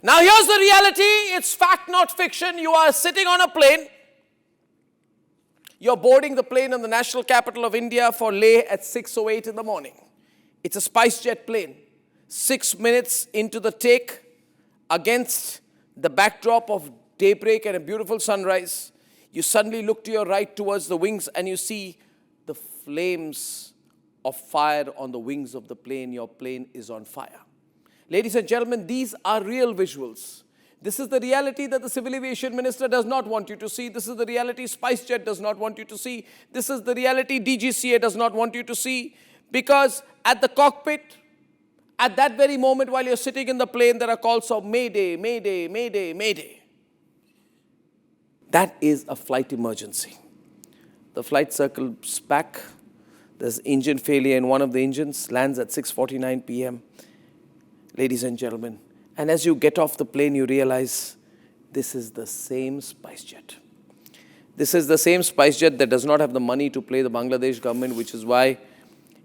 Now here's the reality. It's fact, not fiction. You are sitting on a plane. You're boarding the plane in the national capital of India for Leh at 6:08 in the morning. It's a SpiceJet plane. 6 minutes into the take, against the backdrop of daybreak and a beautiful sunrise, you suddenly look to your right towards the wings and you see the flames of fire on the wings of the plane. Your plane is on fire. Ladies and gentlemen, these are real visuals. This is the reality that the Civil Aviation Minister does not want you to see. This is the reality SpiceJet does not want you to see. This is the reality DGCA does not want you to see. Because at the cockpit, at that very moment while you're sitting in the plane, there are calls of Mayday, Mayday, Mayday, Mayday. That is a flight emergency. The flight circles back. There's engine failure in one of the engines, lands at 6:49 p.m. Ladies and gentlemen, and as you get off the plane, you realize this is the same SpiceJet. This is the same SpiceJet that does not have the money to pay the Bangladesh government, which is why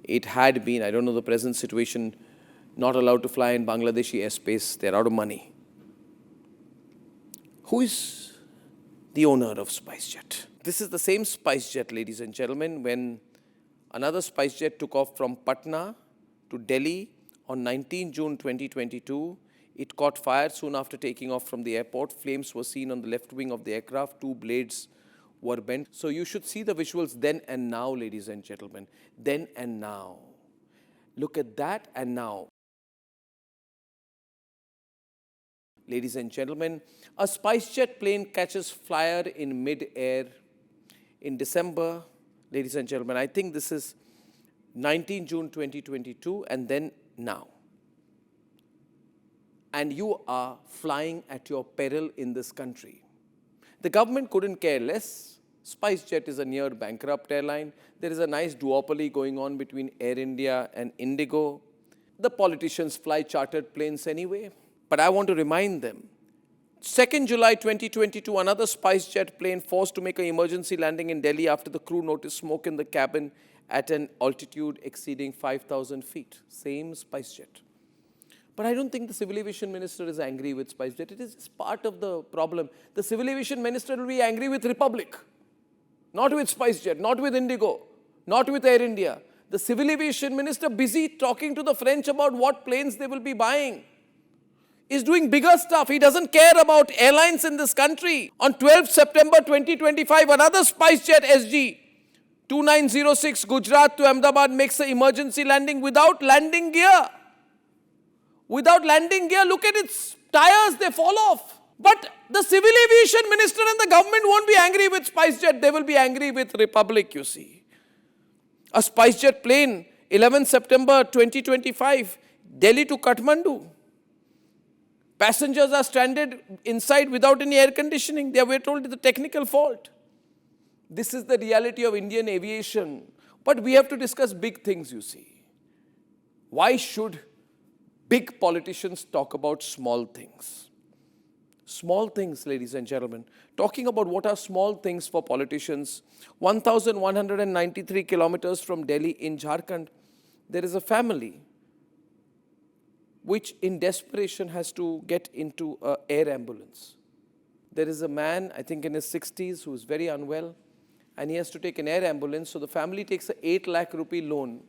it had been, I don't know the present situation, not allowed to fly in Bangladeshi airspace. They're out of money. Who is the owner of SpiceJet? This is the same SpiceJet, ladies and gentlemen, when another SpiceJet took off from Patna to Delhi on 19 June 2022. It caught fire soon after taking off from the airport. Flames were seen on the left wing of the aircraft. 2 blades were bent. So you should see the visuals then and now, ladies and gentlemen. Then and now. Look at that and now. Ladies and gentlemen, a SpiceJet plane catches fire in mid-air in December. Ladies and gentlemen, I think this is 19 June 2022 and then now. And you are flying at your peril in this country. The government couldn't care less. SpiceJet is a near bankrupt airline. There is a nice duopoly going on between Air India and Indigo. The politicians fly chartered planes anyway. But I want to remind them, 2nd July 2022, another SpiceJet plane forced to make an emergency landing in Delhi after the crew noticed smoke in the cabin at an altitude exceeding 5,000 feet. Same SpiceJet. But I don't think the Civil Aviation Minister is angry with SpiceJet. It is part of the problem. The Civil Aviation Minister will be angry with Republic, not with SpiceJet, not with Indigo, not with Air India. The Civil Aviation Minister, busy talking to the French about what planes they will be buying, is doing bigger stuff. He doesn't care about airlines in this country. On 12th September 2025, another SpiceJet SG 2906 Gujarat to Ahmedabad makes an emergency landing without landing gear. Without landing gear, look at its tires, they fall off. But the Civil Aviation Minister and the government won't be angry with SpiceJet. They will be angry with Republic, you see. A SpiceJet plane, 11 September 2025, Delhi to Kathmandu. Passengers are stranded inside without any air conditioning. They were told it's a technical fault. This is the reality of Indian aviation. But we have to discuss big things, you see. Why should big politicians talk about small things? Small things, ladies and gentlemen. Talking about what are small things for politicians. 1,193 kilometers from Delhi in Jharkhand, there is a family which in desperation has to get into an air ambulance. There is a man, I think in his 60s, who is very unwell, and he has to take an air ambulance. So the family takes an 8 lakh rupee loan.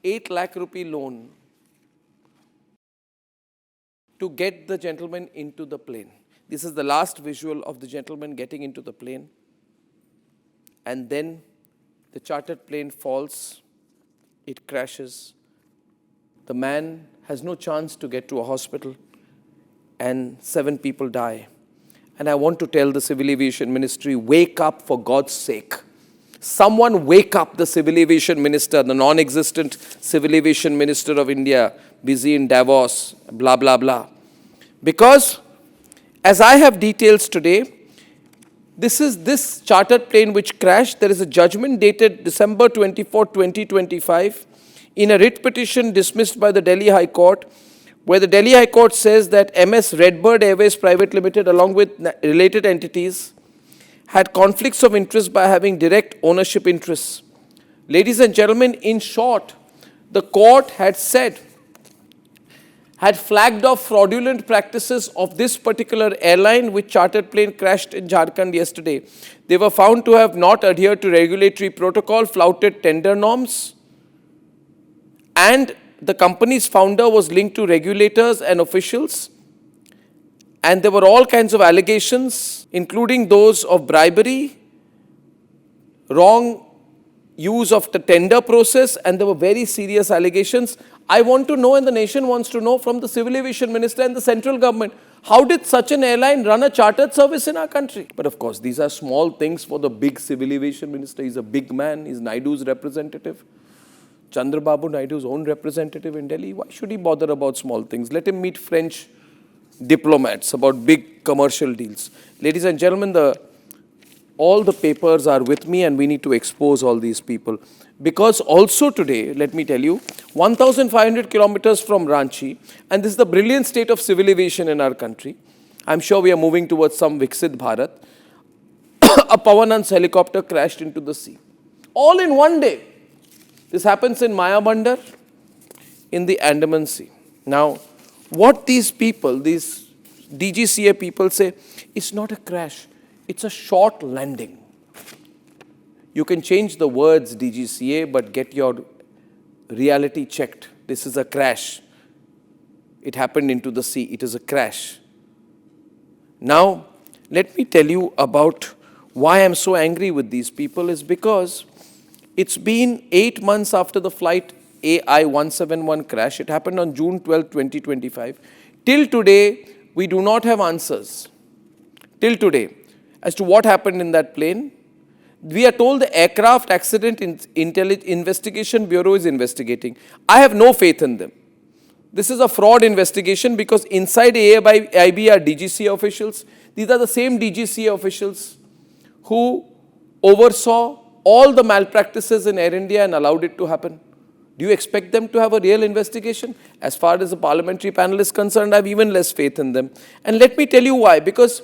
8 lakh rupee loan to get the gentleman into the plane. This is the last visual of the gentleman getting into the plane. And then the chartered plane falls, it crashes. The man has no chance to get to a hospital and 7 people die. And I want to tell the Civil Aviation Ministry, wake up for God's sake. Someone wake up the Civil Aviation Minister, the non-existent Civil Aviation Minister of India, busy in Davos, blah, blah, blah. Because, as I have details today, this chartered plane which crashed, there is a judgment dated December 24, 2025, in a writ petition dismissed by the Delhi High Court, where the Delhi High Court says that MS Redbird Airways Private Limited, along with related entities, had conflicts of interest by having direct ownership interests. Ladies and gentlemen, in short, the court had said had flagged off fraudulent practices of this particular airline, which chartered plane crashed in Jharkhand yesterday. They were found to have not adhered to regulatory protocol, flouted tender norms, and the company's founder was linked to regulators and officials. And there were all kinds of allegations, including those of bribery, wrong use of the tender process, and there were very serious allegations. I want to know, and the nation wants to know from the Civil Aviation Minister and the central government, how did such an airline run a chartered service in our country? But of course, these are small things for the big Civil Aviation Minister. He's a big man. He's Naidu's representative. Chandrababu Naidu's own representative in Delhi. Why should he bother about small things? Let him meet French diplomats about big commercial deals. Ladies and gentlemen, all the papers are with me, and we need to expose all these people. Because also today, let me tell you, 1,500 kilometers from Ranchi, and this is the brilliant state of civil aviation in our country. I'm sure we are moving towards some Viksit Bharat. A Pavanans helicopter crashed into the sea. All in one day. This happens in Mayabandar, in the Andaman Sea. Now, what these people, these DGCA people say, it's not a crash, it's a short landing. You can change the words DGCA, but get your reality checked. This is a crash. It happened into the sea. It is a crash. Now, let me tell you about why I'm so angry with these people is because it's been 8 months after the flight AI-171 crash. It happened on June 12, 2025. Till today, we do not have answers. Till today, as to what happened in that plane. We are told the Aircraft Accident Investigation Bureau is investigating. I have no faith in them. This is a fraud investigation because inside AIB are DGCA officials. These are the same DGCA officials who oversaw all the malpractices in Air India and allowed it to happen. Do you expect them to have a real investigation? As far as the parliamentary panel is concerned, I have even less faith in them. And let me tell you why. Because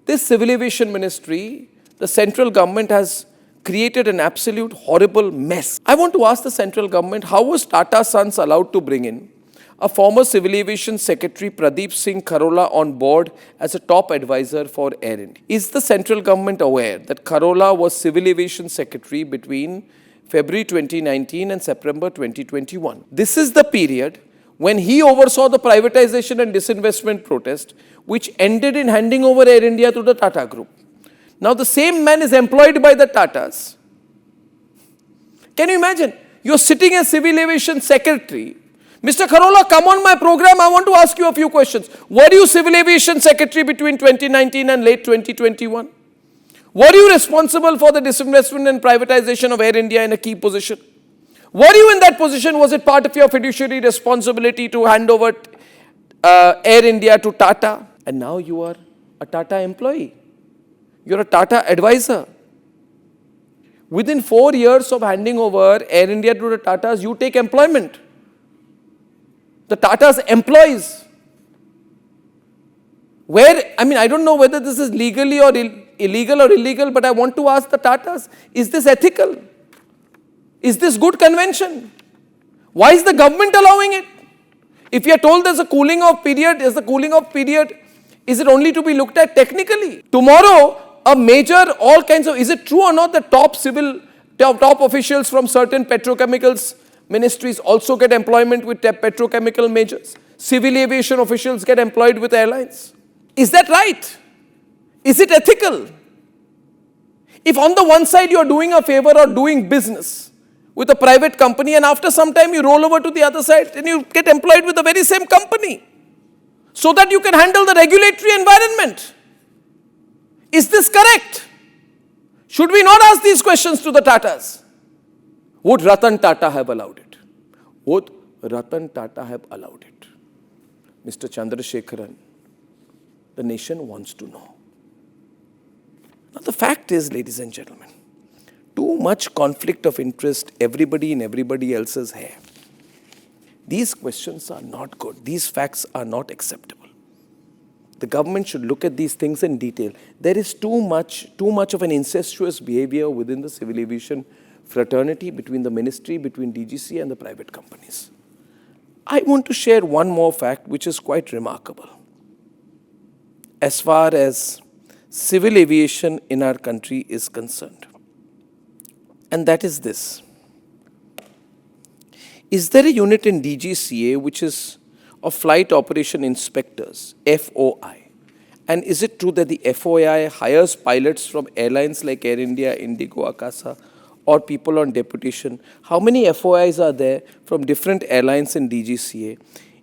this Civil Aviation Ministry, the central government has created an absolute horrible mess. I want to ask the central government, how was Tata Sons allowed to bring in a former Civil Aviation Secretary, Pradeep Singh Kharola, on board as a top advisor for Air India? Is the central government aware that Kharola was Civil Aviation Secretary between February 2019 and September 2021? This is the period when he oversaw the privatization and disinvestment protest, which ended in handing over Air India to the Tata Group. Now the same man is employed by the Tatas. Can you imagine? You're sitting as Civil Aviation Secretary. Mr. Kharola, come on my program. I want to ask you a few questions. Were you Civil Aviation Secretary between 2019 and late 2021? Were you responsible for the disinvestment and privatization of Air India in a key position? Were you in that position? Was it part of your fiduciary responsibility to hand over Air India to Tata? And now you are a Tata employee. You're a Tata advisor. Within 4 years of handing over Air India to the Tatas, you take employment. The Tatas employs. I don't know whether this is legally or illegal or illegal, but I want to ask the Tatas, is this ethical? Is this good convention? Why is the government allowing it? If you are told there's a cooling off period, is it only to be looked at technically? Tomorrow, is it true or not that top officials from certain petrochemicals ministries also get employment with petrochemical majors? Civil aviation officials get employed with airlines. Is that right? Is it ethical? If on the one side you are doing a favor or doing business with a private company and after some time you roll over to the other side and you get employed with the very same company so that you can handle the regulatory environment. Is this correct? Should we not ask these questions to the Tatas? Would Ratan Tata have allowed it? Would Ratan Tata have allowed it? Mr. Chandrasekharan, the nation wants to know. Now the fact is, ladies and gentlemen, too much conflict of interest, everybody in everybody else's hair. These questions are not good. These facts are not acceptable. The government should look at these things in detail. There is too much of an incestuous behavior within the civil aviation fraternity, between the ministry, between DGCA and the private companies. I want to share one more fact which is quite remarkable as far as civil aviation in our country is concerned. And that is this. Is there a unit in DGCA which is of Flight Operation Inspectors, FOI? And is it true that the FOI hires pilots from airlines like Air India, Indigo, Akasa, or people on deputation? How many FOIs are there from different airlines in DGCA?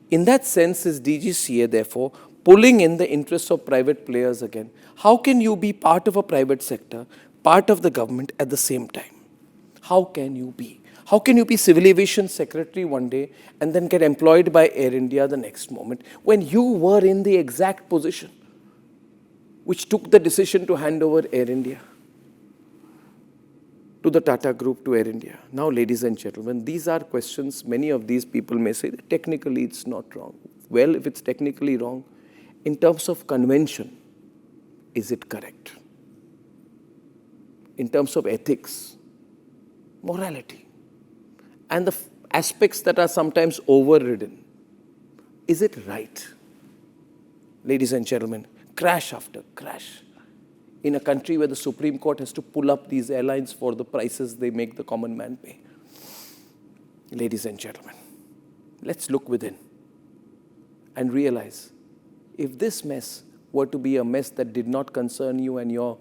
In that sense, is DGCA, therefore, pulling in the interests of private players again? How can you be part of a private sector, part of the government at the same time? How can you be? How can you be civil aviation secretary one day and then get employed by Air India the next moment when you were in the exact position which took the decision to hand over Air India to the Tata Group, to Air India? Now, ladies and gentlemen, these are questions many of these people may say that technically it's not wrong. Well, if it's technically wrong, in terms of convention, is it correct? In terms of ethics, morality, and the aspects that are sometimes overridden, is it right? Ladies and gentlemen, crash after crash in a country where the Supreme Court has to pull up these airlines for the prices they make the common man pay. Ladies and gentlemen, let's look within and realize if this mess were to be a mess that did not concern you and your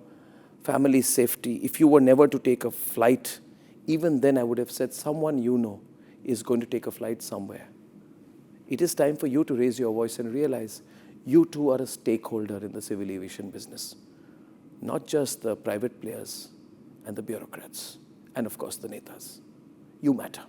family's safety, if you were never to take a flight, even then I would have said someone you know is going to take a flight somewhere. It is time for you to raise your voice and realize you too are a stakeholder in the civil aviation business, not just the private players and the bureaucrats, and of course the netas. You matter.